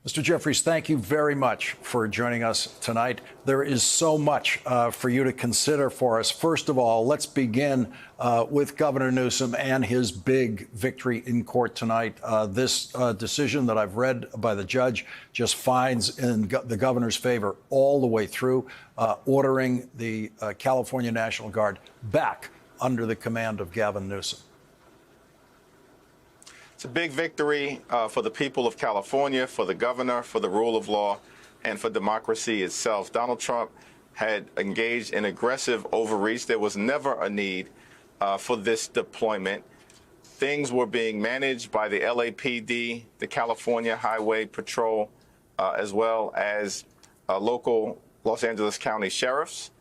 Mr. Jeffries, thank you very much for joining us tonight. There is so much for you to consider for us. First of all, let's begin with Governor Newsom and his big victory in court tonight. This decision that I've read by the judge just finds in the governor's favor all the way through, ordering the California National Guard back under the command of Gavin Newsom. It's a big victory for the people of California, for the governor, for the rule of law, and for democracy itself. Donald Trump had engaged in aggressive overreach. There was never a need for this deployment. Things were being managed by the LAPD, the California Highway Patrol, as well as local Los Angeles County sheriffs.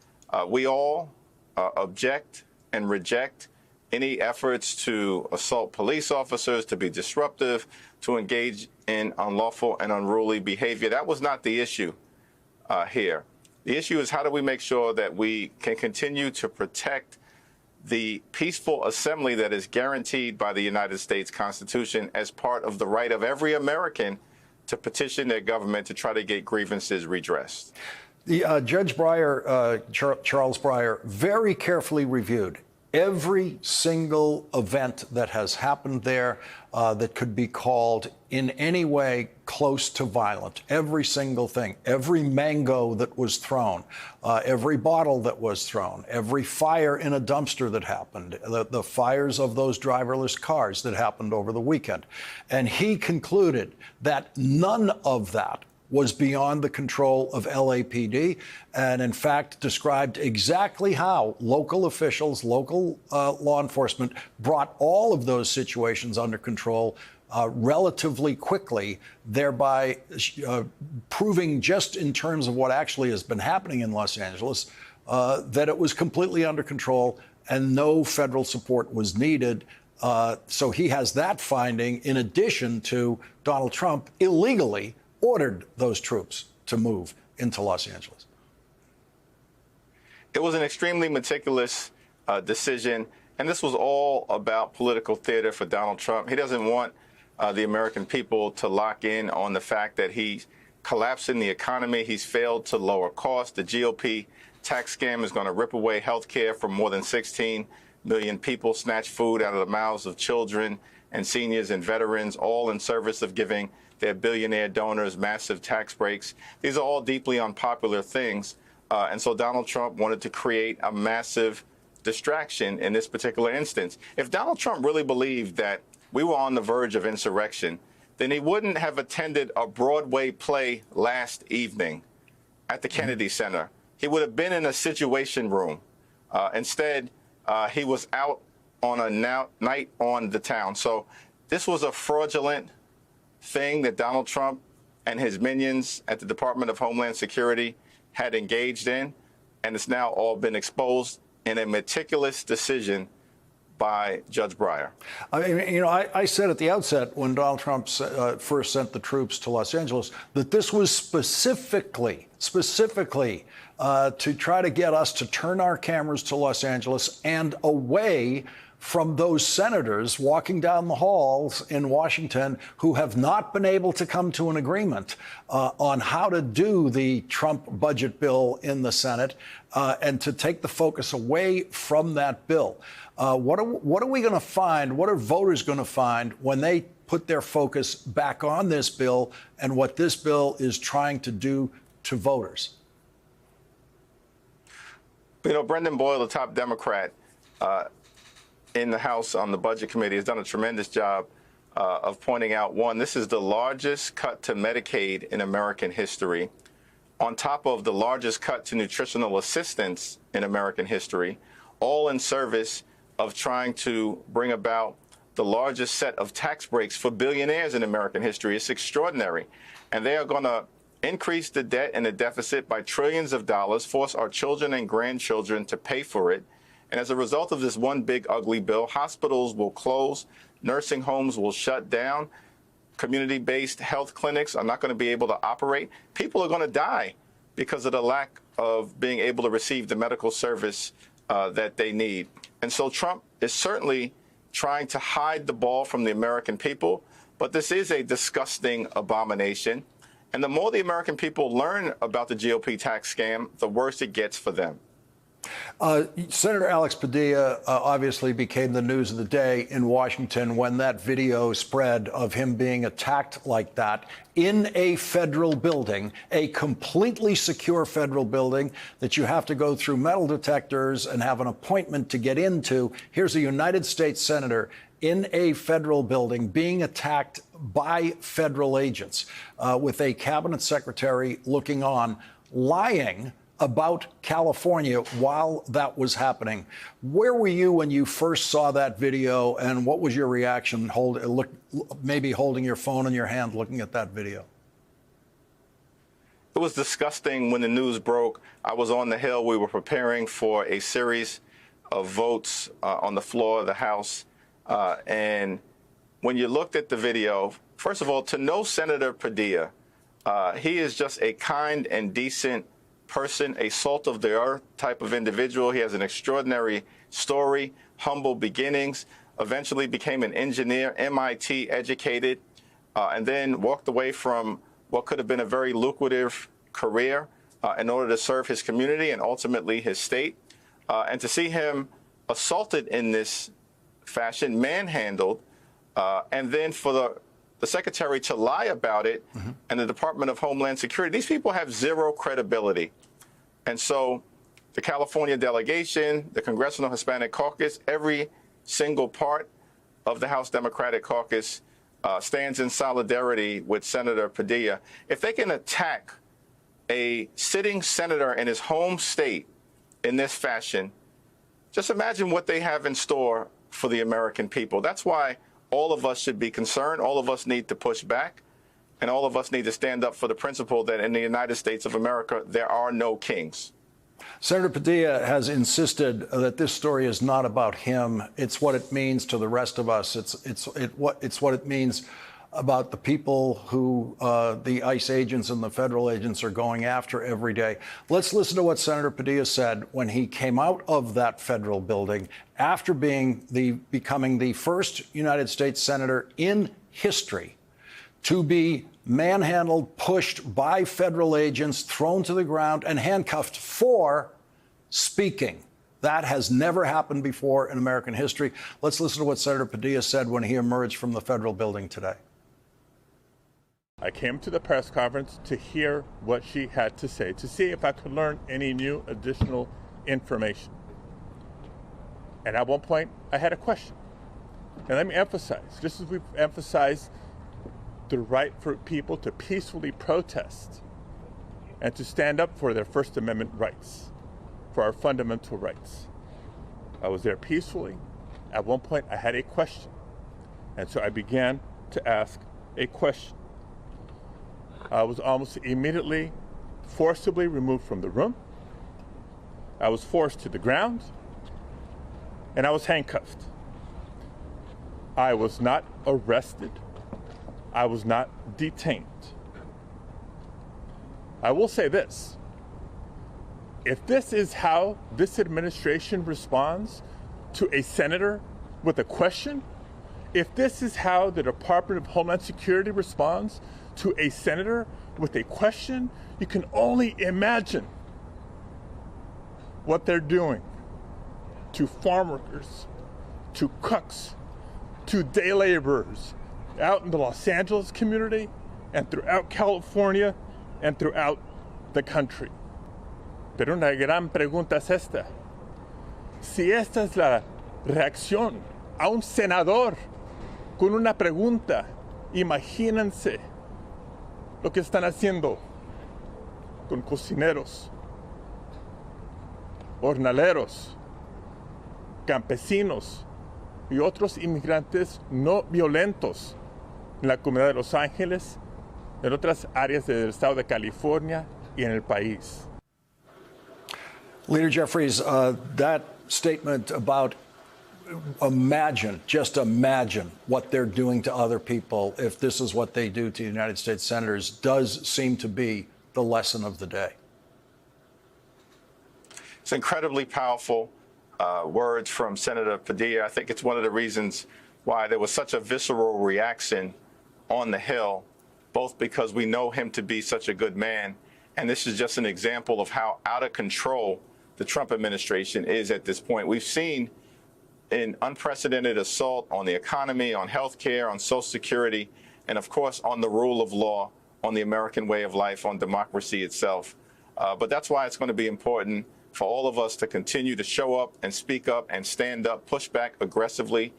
We all object and reject any efforts to assault police officers, to be disruptive, to engage in unlawful and unruly behavior. That was not the issue here. The issue is how do we make sure that we can continue to protect the peaceful assembly that is guaranteed by the United States Constitution as part of the right of every American to petition their government to try to get grievances redressed. The Judge Breyer, Charles Breyer, very carefully reviewed every single event that has happened there that could be called in any way close to violent. Every single thing, every mango that was thrown, every bottle that was thrown, every fire in a dumpster that happened, the fires of those driverless cars that happened over the weekend. And he concluded that none of that was beyond the control of LAPD, and in fact described exactly how local officials, local law enforcement brought all of those situations under control relatively quickly, thereby proving, just in terms of what actually has been happening in Los Angeles, that it was completely under control and no federal support was needed. So he has that finding, in addition to Donald Trump illegally ordered those troops to move into Los Angeles. It was an extremely meticulous decision, and this was all about political theater for Donald Trump. He doesn't want the American people to lock in on the fact that he's collapsing the economy. He's failed to lower costs. The GOP tax scam is going to rip away health care from more than 16 million people, snatch food out of the mouths of children and seniors and veterans, all in service of giving their billionaire donors massive tax breaks. These are all deeply unpopular things. And so Donald Trump wanted to create a massive distraction in this particular instance. If Donald Trump really believed that we were on the verge of insurrection, then he wouldn't have attended a Broadway play last evening at the Kennedy Center. He would have been in a situation room. Instead, he was out on a night on the town. So this was a fraudulent thing that Donald Trump and his minions at the Department of Homeland Security had engaged in, and it's now all been exposed in a meticulous decision by Judge Breyer. I mean, you know, I said at the outset when Donald Trump first sent the troops to Los Angeles that this was specifically to try to get us to turn our cameras to Los Angeles and away from those senators walking down the halls in Washington who have not been able to come to an agreement on how to do the Trump budget bill in the Senate, and to take the focus away from that bill. What are we going to find? What are voters going to find when they put their focus back on this bill and what this bill is trying to do to voters? You know, Brendan Boyle, the top Democrat in the House on the Budget Committee, has done a tremendous job of pointing out, one, this is the largest cut to Medicaid in American history, on top of the largest cut to nutritional assistance in American history, all in service of trying to bring about the largest set of tax breaks for billionaires in American history. It's extraordinary. And they are going to increase the debt and the deficit by trillions of dollars, force our children and grandchildren to pay for it. And as a result of this one big ugly bill, hospitals will close, nursing homes will shut down, community-based health clinics are not going to be able to operate. People are going to die because of the lack of being able to receive the medical service that they need. And so Trump is certainly trying to hide the ball from the American people, but this is a disgusting abomination. And the more the American people learn about the GOP tax scam, the worse it gets for them. Senator Alex Padilla obviously became the news of the day in Washington when that video spread of him being attacked like that in a federal building, a completely secure federal building that you have to go through metal detectors and have an appointment to get into. Here's a United States senator in a federal building being attacked by federal agents with a cabinet secretary looking on, lying about California while that was happening. Where were you when you first saw that video, and what was your reaction, maybe holding your phone in your hand looking at that video? It was disgusting when the news broke. I was on the Hill. We were preparing for a series of votes on the floor of the House. And when you looked at the video, first of all, to know Senator Padilla, he is just a kind and decent person, a salt of the earth type of individual. He has an extraordinary story, humble beginnings, eventually became an engineer, MIT educated, and then walked away from what could have been a very lucrative career in order to serve his community and ultimately his state. And to see him assaulted in this fashion, manhandled, and then for the secretary to lie about it and the Department of Homeland Security, these people have zero credibility. And so the California delegation, the Congressional Hispanic Caucus, every single part of the House Democratic Caucus stands in solidarity with Senator Padilla. If they can attack a sitting senator in his home state in this fashion, just imagine what they have in store for the American people. That's why all of us should be concerned. All of us need to push back. And all of us need to stand up for the principle that in the United States of America, there are no kings. Senator Padilla has insisted that this story is not about him. It's what it means to the rest of us. It's what it means about the people who the ICE agents and the federal agents are going after every day. Let's listen to what Senator Padilla said when he came out of that federal building after becoming the first United States senator in history to be manhandled, pushed by federal agents, thrown to the ground, and handcuffed for speaking. That has never happened before in American history. Let's listen to what Senator Padilla said when he emerged from the federal building today. I came to the press conference to hear what she had to say, to see if I could learn any new additional information. And at one point, I had a question. And let me emphasize, just as we've emphasized the right for people to peacefully protest and to stand up for their First Amendment rights, for our fundamental rights. I was there peacefully. At one point, I had a question. And so I began to ask a question. I was almost immediately forcibly removed from the room. I was forced to the ground, and I was handcuffed. I was not arrested. I was not detained. I will say this. If this is how this administration responds to a senator with a question, if this is how the Department of Homeland Security responds to a senator with a question, you can only imagine what they're doing to farm workers, to cooks, to day laborers out in the Los Angeles community and throughout California and throughout the country. Pero una gran pregunta es esta. Si esta es la reacción a un senador con una pregunta, imagínense lo que están haciendo con cocineros, jornaleros, campesinos y otros inmigrantes no violentos en la comunidad de Los Ángeles, en otras áreas del estado de California y en el país. Leader Jeffries, that statement about just imagine what they're doing to other people if this is what they do to United States senators does seem to be the lesson of the day. It's incredibly powerful words from Senator Padilla. I think it's one of the reasons why there was such a visceral reaction on the Hill both because we know him to be such a good man, and this is just an example of how out of control the Trump administration is at this point. We've seen an unprecedented assault on the economy, on health care, on Social Security, and of course on the rule of law, on the American way of life, on democracy itself. But that's why it's going to be important for all of us to continue to show up and speak up and stand up, push back aggressively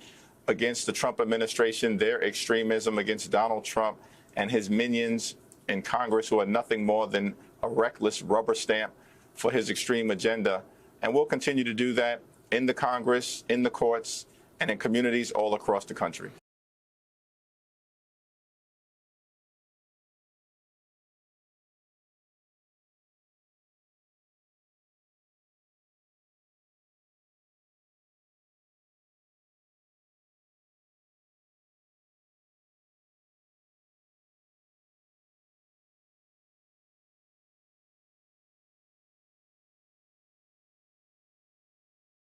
against the Trump administration, their extremism, against Donald Trump and his minions in Congress, who are nothing more than a reckless rubber stamp for his extreme agenda. And we'll continue to do that in the Congress, in the courts, and in communities all across the country.